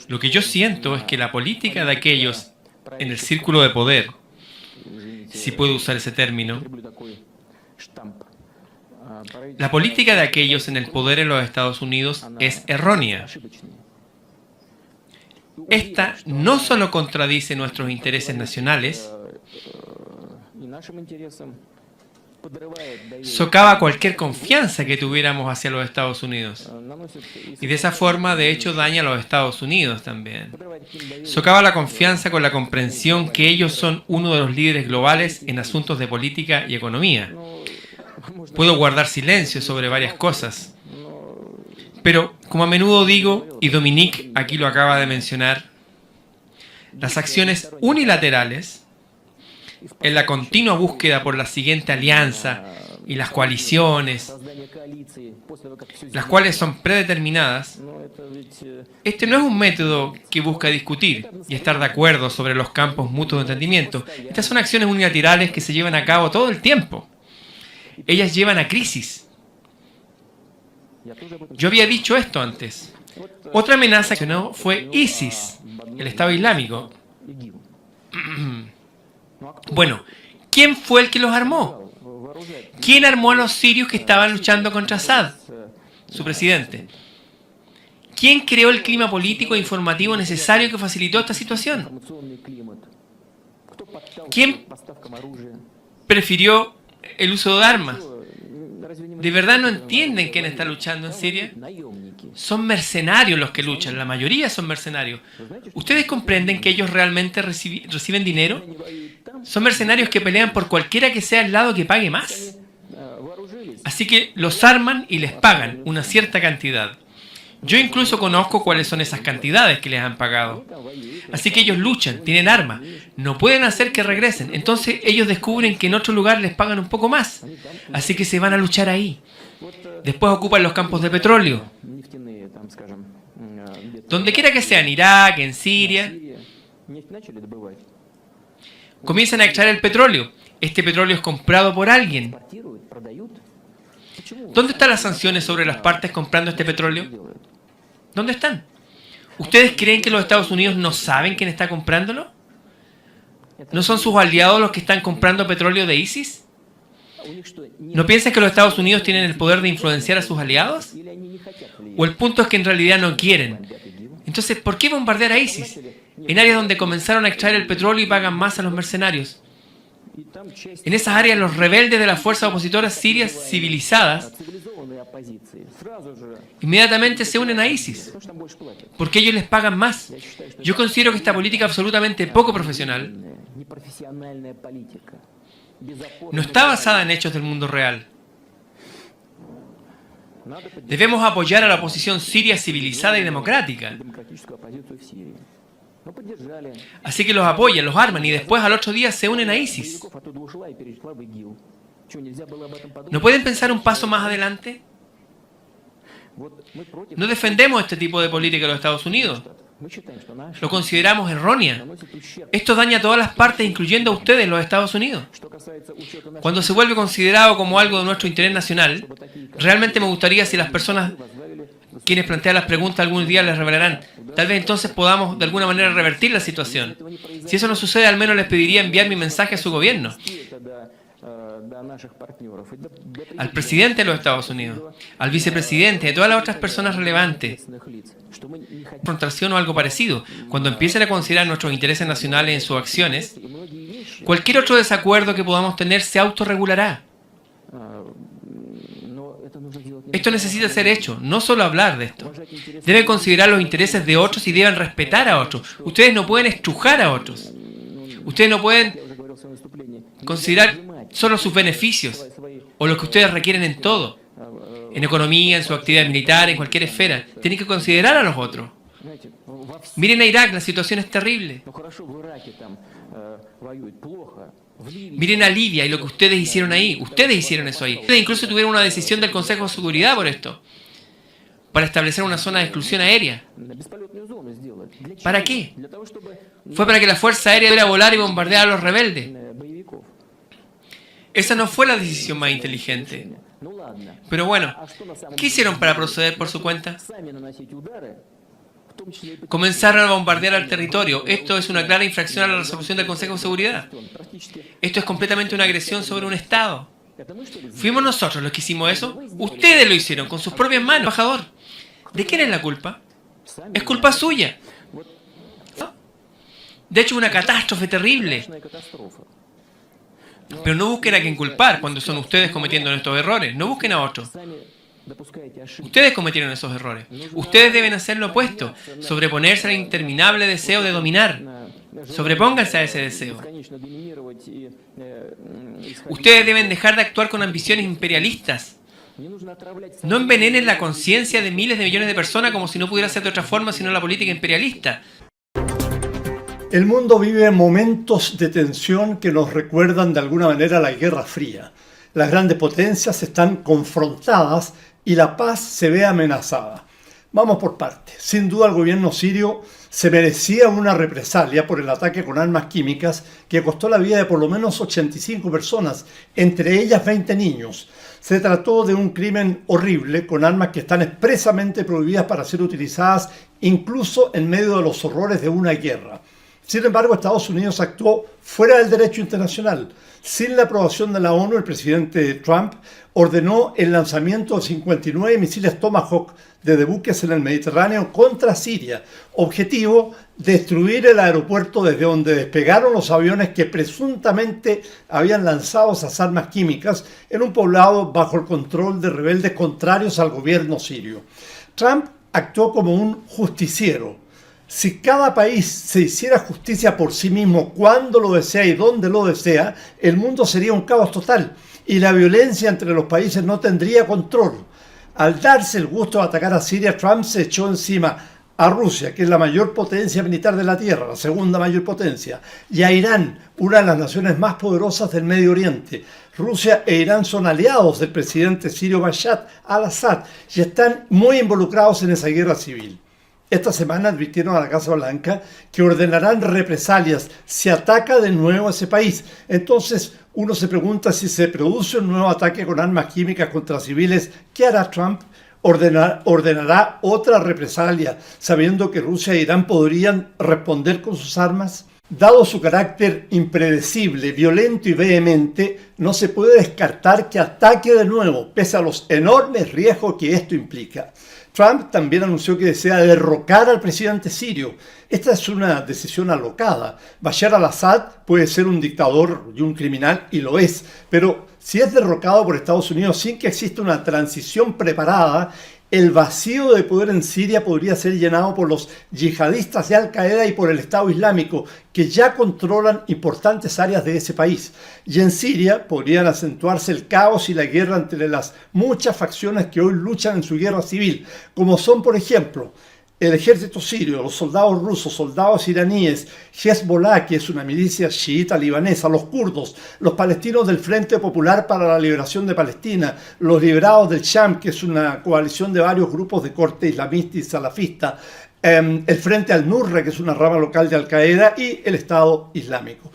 Lo que yo siento es que la política de aquellos en el círculo de poder, si puedo usar ese término, la política de aquellos en el poder en los Estados Unidos es errónea. Esta no solo contradice nuestros intereses nacionales, socava cualquier confianza que tuviéramos hacia los Estados Unidos. Y de esa forma, de hecho, daña a los Estados Unidos también. Socava la confianza con la comprensión que ellos son uno de los líderes globales en asuntos de política y economía. Puedo guardar silencio sobre varias cosas, pero como a menudo digo, y Dominique aquí lo acaba de mencionar, las acciones unilaterales en la continua búsqueda por la siguiente alianza y las coaliciones, las cuales son predeterminadas, este no es un método que busca discutir y estar de acuerdo sobre los campos mutuos de entendimiento. Estas son acciones unilaterales que se llevan a cabo todo el tiempo. Ellas llevan a crisis. Yo había dicho esto antes. Otra amenaza que no fue ISIS, el Estado Islámico. Bueno, ¿quién fue el que los armó? ¿Quién armó a los sirios que estaban luchando contra Assad, su presidente? ¿Quién creó el clima político e informativo necesario que facilitó esta situación? ¿Quién prefirió el uso de armas? ¿De verdad no entienden quién está luchando en Siria? Son mercenarios los que luchan, la mayoría son mercenarios. ¿Ustedes comprenden que ellos realmente reciben dinero? Son mercenarios que pelean por cualquiera que sea el lado que pague más. Así que los arman y les pagan una cierta cantidad. Yo incluso conozco cuáles son esas cantidades que les han pagado. Así que ellos luchan, tienen armas, no pueden hacer que regresen. Entonces ellos descubren que en otro lugar les pagan un poco más. Así que se van a luchar ahí. Después ocupan los campos de petróleo. Donde quiera que sea, en Irak, en Siria. Comienzan a extraer el petróleo. Este petróleo es comprado por alguien. ¿Dónde están las sanciones sobre las partes comprando este petróleo? ¿Dónde están? ¿Ustedes creen que los Estados Unidos no saben quién está comprándolo? ¿No son sus aliados los que están comprando petróleo de ISIS? ¿No piensan que los Estados Unidos tienen el poder de influenciar a sus aliados? ¿O el punto es que en realidad no quieren? Entonces, ¿por qué bombardear a ISIS? En áreas donde comenzaron a extraer el petróleo y pagan más a los mercenarios. En esas áreas los rebeldes de las fuerzas opositoras sirias civilizadas inmediatamente se unen a ISIS, porque ellos les pagan más. Yo considero que esta política absolutamente poco profesional no está basada en hechos del mundo real. Debemos apoyar a la oposición siria civilizada y democrática. Así que los apoyan, los arman y después al otro día se unen a ISIS. ¿No pueden pensar un paso más adelante? No defendemos este tipo de política de los Estados Unidos. Lo consideramos errónea. Esto daña a todas las partes, incluyendo a ustedes, los Estados Unidos. Cuando se vuelve considerado como algo de nuestro interés nacional, realmente me gustaría si las personas quienes plantean las preguntas algún día les revelarán. Tal vez entonces podamos de alguna manera revertir la situación. Si eso no sucede, al menos les pediría enviar mi mensaje a su gobierno, al presidente de los Estados Unidos, al vicepresidente, a todas las otras personas relevantes. Confrontación o algo parecido. Cuando empiecen a considerar nuestros intereses nacionales en sus acciones, cualquier otro desacuerdo que podamos tener se autorregulará. Esto necesita ser hecho, no solo hablar de esto. Deben considerar los intereses de otros y deben respetar a otros. Ustedes no pueden estrujar a otros. Ustedes no pueden considerar solo sus beneficios o lo que ustedes requieren en todo. En economía, en su actividad militar, en cualquier esfera. Tienen que considerar a los otros. Miren a Irak, la situación es terrible. Miren a Libia y lo que ustedes hicieron ahí. Ustedes hicieron eso ahí. Ustedes incluso tuvieron una decisión del Consejo de Seguridad por esto. Para establecer una zona de exclusión aérea. ¿Para qué? Fue para que la Fuerza Aérea pudiera volar y bombardear a los rebeldes. Esa no fue la decisión más inteligente. Pero bueno, ¿qué hicieron para proceder por su cuenta? comenzaron a bombardear al territorio. Esto es una clara infracción a la resolución del Consejo de Seguridad. Esto es completamente una agresión sobre un Estado. ¿Fuimos nosotros los que hicimos eso? Ustedes lo hicieron con sus propias manos, embajador. ¿De quién es la culpa? Es culpa suya. De hecho, una catástrofe terrible. Pero no busquen a quien culpar cuando son ustedes cometiendo estos errores. No busquen a otro. Ustedes cometieron esos errores. Ustedes deben hacer lo opuesto. Sobreponerse al interminable deseo de dominar. Sobrepónganse a ese deseo. Ustedes deben dejar de actuar con ambiciones imperialistas. No envenenen la conciencia de miles de millones de personas como si no pudiera ser de otra forma sino la política imperialista. El mundo vive momentos de tensión que nos recuerdan de alguna manera la Guerra Fría. Las grandes potencias están confrontadas y la paz se ve amenazada. Vamos por partes. Sin duda el gobierno sirio se merecía una represalia por el ataque con armas químicas que costó la vida de por lo menos 85 personas, entre ellas 20 niños. Se trató de un crimen horrible con armas que están expresamente prohibidas para ser utilizadas incluso en medio de los horrores de una guerra. Sin embargo, Estados Unidos actuó fuera del derecho internacional. Sin la aprobación de la ONU, el presidente Trump ordenó el lanzamiento de 59 misiles Tomahawk desde buques en el Mediterráneo contra Siria. Objetivo, destruir el aeropuerto desde donde despegaron los aviones que presuntamente habían lanzado esas armas químicas en un poblado bajo el control de rebeldes contrarios al gobierno sirio. Trump actuó como un justiciero. Si cada país se hiciera justicia por sí mismo cuando lo desea y donde lo desea, el mundo sería un caos total y la violencia entre los países no tendría control. Al darse el gusto de atacar a Siria, Trump se echó encima a Rusia, que es la mayor potencia militar de la Tierra, la segunda mayor potencia, y a Irán, una de las naciones más poderosas del Medio Oriente. Rusia e Irán son aliados del presidente sirio Bashar al-Assad y están muy involucrados en esa guerra civil. Esta semana advirtieron a la Casa Blanca que ordenarán represalias si ataca de nuevo a ese país. Entonces uno se pregunta si se produce un nuevo ataque con armas químicas contra civiles, ¿qué hará Trump? ¿Ordenará otra represalia sabiendo que Rusia e Irán podrían responder con sus armas? Dado su carácter impredecible, violento y vehemente, no se puede descartar que ataque de nuevo, pese a los enormes riesgos que esto implica. Trump también anunció que desea derrocar al presidente sirio. Esta es una decisión alocada. Bashar al-Assad puede ser un dictador y un criminal, y lo es, pero si es derrocado por Estados Unidos sin que exista una transición preparada, el vacío de poder en Siria podría ser llenado por los yihadistas de Al-Qaeda y por el Estado Islámico, que ya controlan importantes áreas de ese país. Y en Siria podrían acentuarse el caos y la guerra entre las muchas facciones que hoy luchan en su guerra civil, como son, por ejemplo, el ejército sirio, los soldados rusos, soldados iraníes, Hezbollah, que es una milicia chiita libanesa, los kurdos, los palestinos del Frente Popular para la Liberación de Palestina, los liberados del Sham, que es una coalición de varios grupos de corte islamista y salafista, el Frente al-Nusra, que es una rama local de Al-Qaeda, y el Estado Islámico.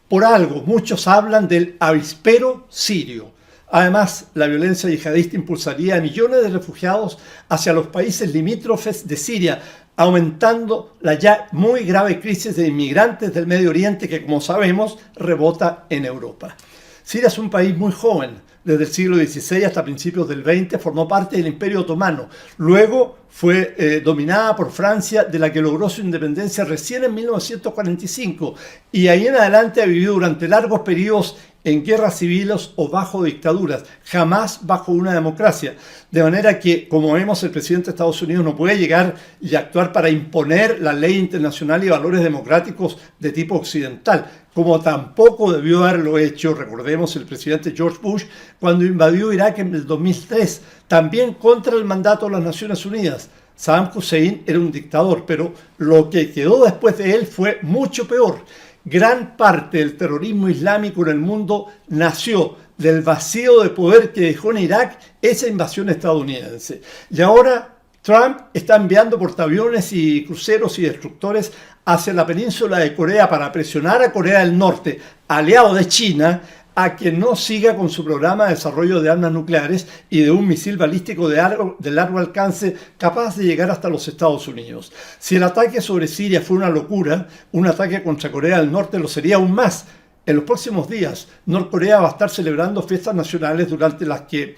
Por algo, muchos hablan del avispero sirio. Además, la violencia yihadista impulsaría a millones de refugiados hacia los países limítrofes de Siria, aumentando la ya muy grave crisis de inmigrantes del Medio Oriente que, como sabemos, rebota en Europa. Siria es un país muy joven. Desde el siglo XVI hasta principios del XX formó parte del Imperio Otomano. Luego fue dominada por Francia, de la que logró su independencia recién en 1945. Y ahí en adelante ha vivido durante largos periodos en guerras civiles o bajo dictaduras, jamás bajo una democracia. De manera que, como vemos, el presidente de Estados Unidos no puede llegar y actuar para imponer la ley internacional y valores democráticos de tipo occidental, como tampoco debió haberlo hecho, recordemos, el presidente George Bush cuando invadió Irak en el 2003, también contra el mandato de las Naciones Unidas. Saddam Hussein era un dictador, pero lo que quedó después de él fue mucho peor. Gran parte del terrorismo islámico en el mundo nació del vacío de poder que dejó en Irak esa invasión estadounidense. Y ahora Trump está enviando portaaviones y cruceros y destructores hacia la península de Corea para presionar a Corea del Norte, aliado de China, a que no siga con su programa de desarrollo de armas nucleares y de un misil balístico de largo alcance capaz de llegar hasta los Estados Unidos. Si el ataque sobre Siria fue una locura, un ataque contra Corea del Norte lo sería aún más. En los próximos días, Norcorea va a estar celebrando fiestas nacionales durante las que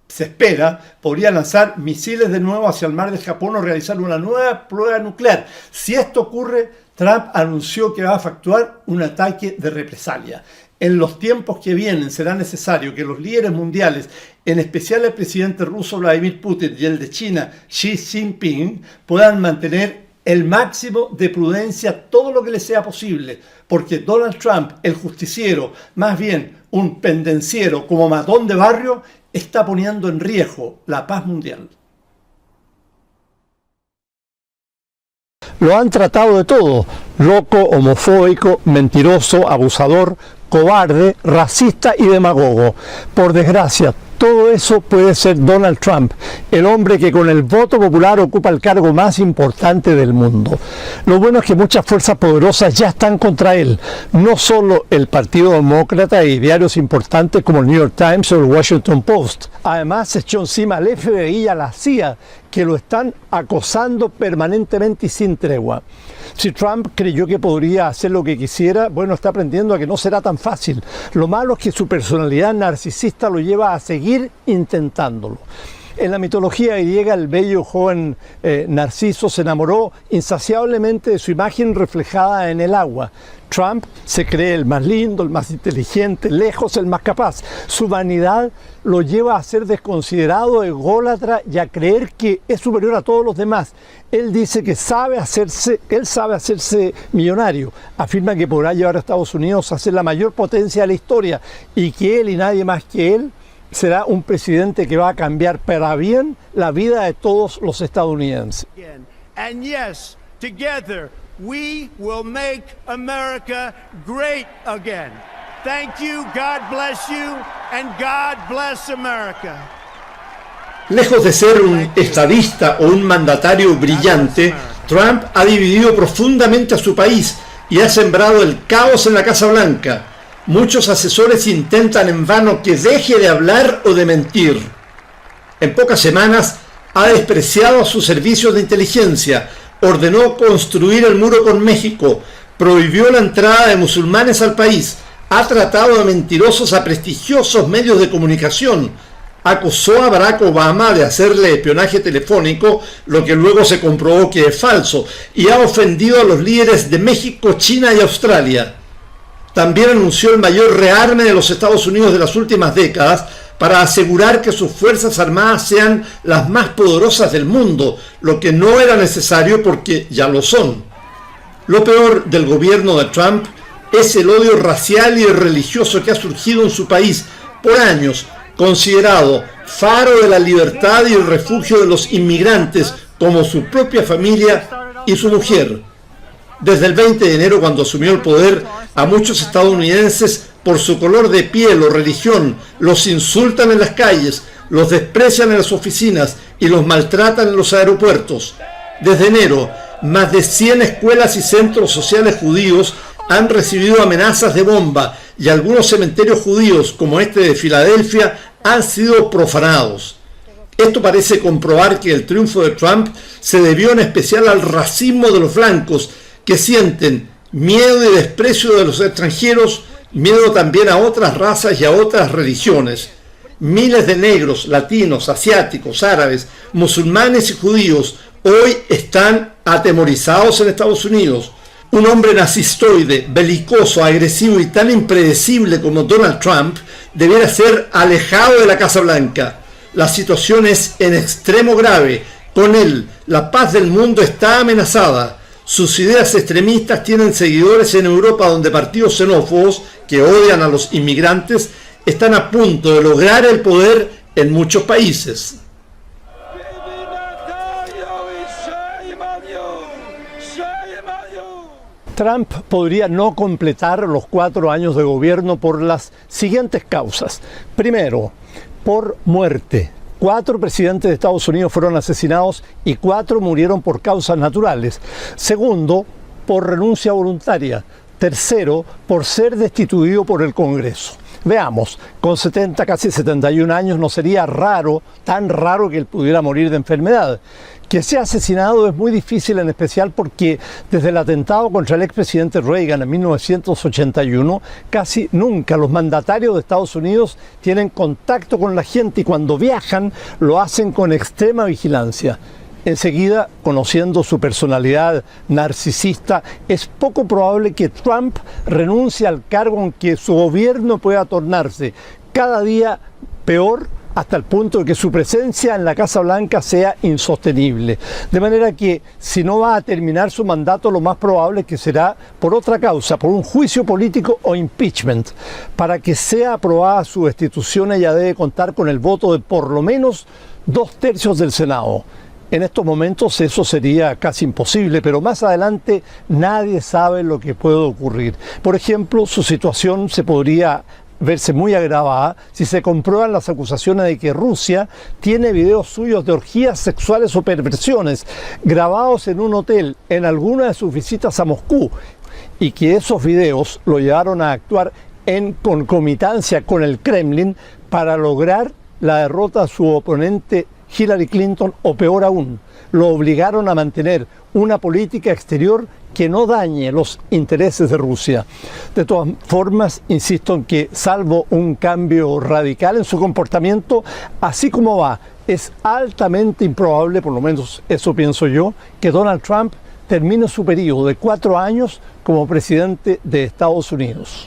se espera podría lanzar misiles de nuevo hacia el mar de Japón o realizar una nueva prueba nuclear. Si esto ocurre, Trump anunció que va a efectuar un ataque de represalia. En los tiempos que vienen será necesario que los líderes mundiales, en especial el presidente ruso Vladimir Putin y el de China Xi Jinping, puedan mantener el máximo de prudencia todo lo que les sea posible, porque Donald Trump, el justiciero, más bien un pendenciero como matón de barrio, está poniendo en riesgo la paz mundial. Lo han tratado de todo: loco, homofóbico, mentiroso, abusador, cobarde, racista y demagogo. Por desgracia, todo eso puede ser Donald Trump, el hombre que con el voto popular ocupa el cargo más importante del mundo. Lo bueno es que muchas fuerzas poderosas ya están contra él, no solo el Partido Demócrata y diarios importantes como el New York Times o el Washington Post. Además, se echó encima al FBI y a la CIA, que lo están acosando permanentemente y sin tregua. Si Trump creyó que podría hacer lo que quisiera, bueno, está aprendiendo a que no será tan fácil. Lo malo es que su personalidad narcisista lo lleva a seguir intentándolo. En la mitología griega, el bello joven Narciso se enamoró insaciablemente de su imagen reflejada en el agua. Trump se cree el más lindo, el más inteligente, lejos el más capaz. Su vanidad lo lleva a ser desconsiderado, ególatra y a creer que es superior a todos los demás. Él dice que él sabe hacerse millonario. Afirma que podrá llevar a Estados Unidos a ser la mayor potencia de la historia y que él y nadie más que él será un presidente que va a cambiar para bien la vida de todos los estadounidenses. And yes, together we will make America great again. Thank you, God bless you, and God bless America. Lejos de ser un estadista o un mandatario brillante, Trump ha dividido profundamente a su país y ha sembrado el caos en la Casa Blanca. Muchos asesores intentan en vano que deje de hablar o de mentir. En pocas semanas ha despreciado a sus servicios de inteligencia, ordenó construir el muro con México, prohibió la entrada de musulmanes al país, ha tratado de mentirosos a prestigiosos medios de comunicación, acusó a Barack Obama de hacerle espionaje telefónico, lo que luego se comprobó que es falso, y ha ofendido a los líderes de México, China y Australia. También anunció el mayor rearme de los Estados Unidos de las últimas décadas para asegurar que sus fuerzas armadas sean las más poderosas del mundo, lo que no era necesario porque ya lo son. Lo peor del gobierno de Trump es el odio racial y religioso que ha surgido en su país por años, considerado faro de la libertad y el refugio de los inmigrantes como su propia familia y su mujer. Desde el 20 de enero, cuando asumió el poder, a muchos estadounidenses por su color de piel o religión los insultan en las calles, los desprecian en las oficinas y los maltratan en los aeropuertos. Desde enero, más de 100 escuelas y centros sociales judíos han recibido amenazas de bomba y algunos cementerios judíos, como este de Filadelfia, han sido profanados. Esto parece comprobar que el triunfo de Trump se debió en especial al racismo de los blancos, que sienten miedo y desprecio de los extranjeros, miedo también a otras razas y a otras religiones. Miles de negros, latinos, asiáticos, árabes, musulmanes y judíos hoy están atemorizados en Estados Unidos. Un hombre nazistoide, belicoso, agresivo y tan impredecible como Donald Trump debiera ser alejado de la Casa Blanca. La situación es en extremo grave. Con él, la paz del mundo está amenazada. Sus ideas extremistas tienen seguidores en Europa, donde partidos xenófobos que odian a los inmigrantes están a punto de lograr el poder en muchos países. Trump podría no completar los 4 años de gobierno por las siguientes causas. Primero, por muerte. 4 presidentes de Estados Unidos fueron asesinados y 4 murieron por causas naturales. Segundo, por renuncia voluntaria. Tercero, por ser destituido por el Congreso. Veamos, con 70, casi 71 años no sería raro, tan raro que él pudiera morir de enfermedad. Que sea asesinado es muy difícil, en especial porque desde el atentado contra el expresidente Reagan en 1981, casi nunca los mandatarios de Estados Unidos tienen contacto con la gente y cuando viajan lo hacen con extrema vigilancia. Enseguida, conociendo su personalidad narcisista, es poco probable que Trump renuncie al cargo aunque su gobierno pueda tornarse cada día peor hasta el punto de que su presencia en la Casa Blanca sea insostenible. De manera que si no va a terminar su mandato, lo más probable es que será por otra causa, por un juicio político o impeachment. Para que sea aprobada su destitución, ella debe contar con el voto de por lo menos 2/3 del Senado. En estos momentos eso sería casi imposible, pero más adelante nadie sabe lo que puede ocurrir. Por ejemplo, su situación se podría verse muy agravada si se comprueban las acusaciones de que Rusia tiene videos suyos de orgías sexuales o perversiones grabados en un hotel en alguna de sus visitas a Moscú y que esos videos lo llevaron a actuar en concomitancia con el Kremlin para lograr la derrota de su oponente Hillary Clinton, o peor aún, lo obligaron a mantener una política exterior que no dañe los intereses de Rusia. De todas formas, insisto en que, salvo un cambio radical en su comportamiento, así como va, es altamente improbable, por lo menos eso pienso yo, que Donald Trump termine su periodo de 4 años como presidente de Estados Unidos.